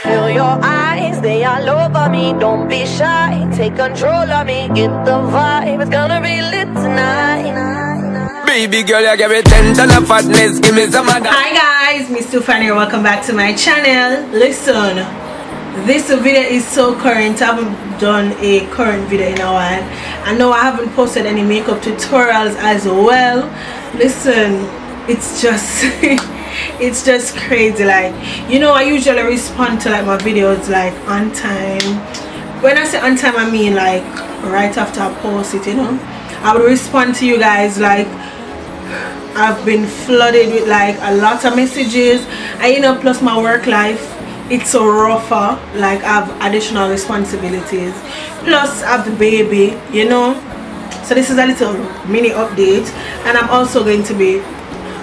Feel your eyes, they all over me. Don't be shy, take control of me. Get the vibe, it's gonna be lit tonight. Baby girl, you give me 10 ton of fatness, give me some of that. Hi guys, Mstoofine here. Welcome back to my channel. Listen, this video is so current. I haven't done a current video in a while. I know I haven't posted any makeup tutorials as well. Listen, it's just it's just crazy. Like, you know, I usually respond to like my videos like on time. When I say on time, I mean like right after I post it, you know. I would respond to you guys. Like, I've been flooded with like a lot of messages, and you know, plus my work life, it's so rougher. Like, I have additional responsibilities, plus I have the baby, you know. So this is a little mini update, and I'm also going to be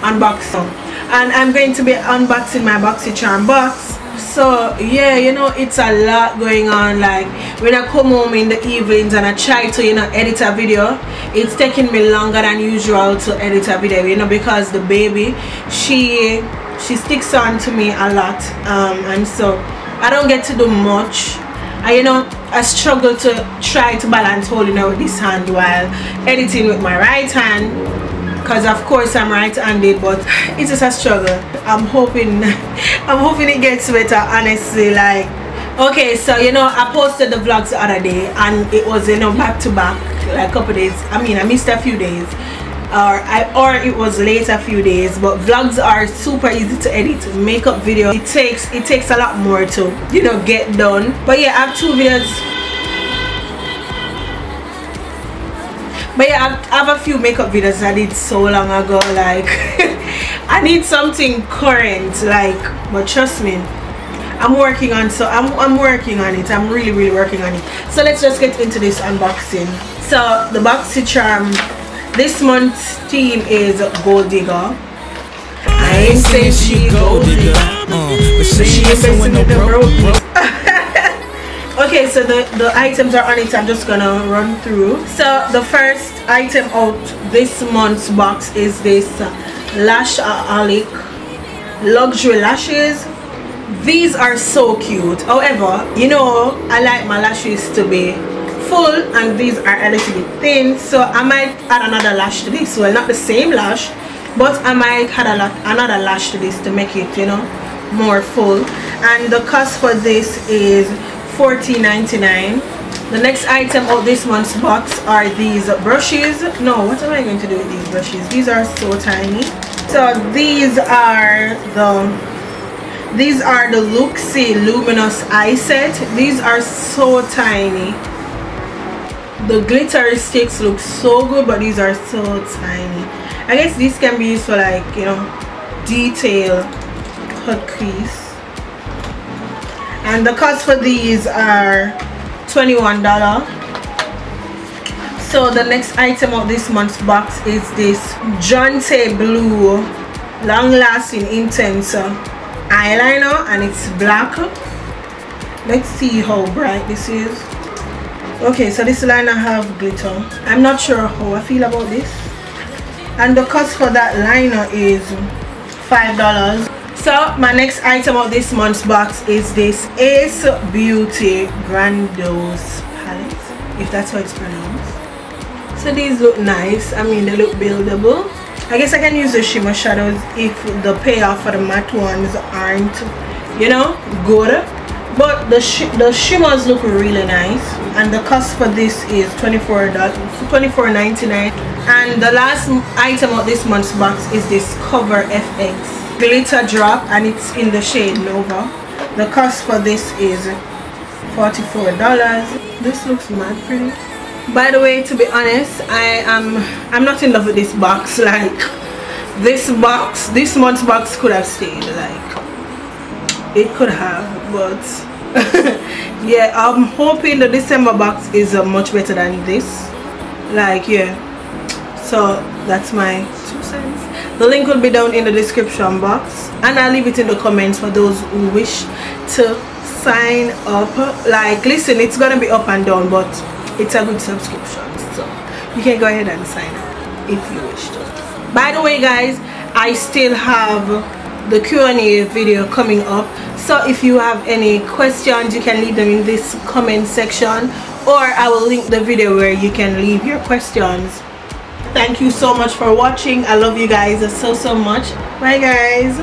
unboxing, and I'm going to be unboxing my Boxycharm box. So yeah, you know, it's a lot going on. Like, when I come home in the evenings and I try to, you know, edit a video, it's taking me longer than usual to edit a video, you know, because the baby, she sticks on to me a lot, and so I don't get to do much. And you know, I struggle to try to balance holding out with this hand while editing with my right hand, because of course I'm right-handed, but it's just a struggle. I'm hoping it gets better, honestly. Like, okay, so you know, I posted the vlogs the other day, and it was, you know, back to back, like a couple days. I mean, I missed a few days, or it was late a few days. But vlogs are super easy to edit. Makeup video, it takes a lot more to, you know, get done. But yeah, I have two videos. But yeah, I have a few makeup videos I did so long ago. Like, I need something current, like, but trust me, I'm working on, so I'm working on it. I'm really working on it. So let's just get into this unboxing. So the Boxycharm, this month's theme is Gold Digger. I ain't saying she gold digger, but she ain't messing with the broke. Okay, so the items are on it. I'm just gonna run through. So the first item out this month's box is this Lashaholic luxury lashes. These are so cute. However, you know, I like my lashes to be full, and these are a little bit thin, so I might add another lash to this. Well, not the same lash, but I might add another lash to this to make it, you know, more full. And the cost for this is $14.99. The next item of this month's box are these brushes. No, what am I going to do with these brushes? These are so tiny. So these are the Luxie Luminous Eye Set. These are so tiny. The glittery sticks look so good, but these are so tiny. I guess these can be used for, like, you know, detail cut crease. And the cost for these are $21. So the next item of this month's box is this Jonte Blue Long Lasting Intense eyeliner, and it's black. Let's see how bright this is. Okay, so this liner have glitter. I'm not sure how I feel about this. And the cost for that liner is $5. So my next item of this month's box is this Ace Beauty Grandiose palette, if that's how it's pronounced. So these look nice. I mean, they look buildable. I guess I can use the shimmer shadows if the payoff for the matte ones aren't, you know, good. But the shimmers look really nice, and the cost for this is $24.99. And the last item of this month's box is this Cover FX glitter drop, and it's in the shade Nova. The cost for this is $44. This looks mad pretty. By the way, to be honest, I'm not in love with this box. Like, this month's box could have stayed. Like, it could have, but yeah, I'm hoping the December box is much better than this. Like, yeah, so that's my 2 cents. The link will be down in the description box, and I'll leave it in the comments for those who wish to sign up. Like, listen, it's gonna be up and down, but it's a good subscription, so you can go ahead and sign up if you wish to. By the way, guys, I still have the Q&A video coming up, So if you have any questions, you can leave them in this comment section, or I will link the video where you can leave your questions. Thank you so much for watching. I love you guys so much. Bye guys.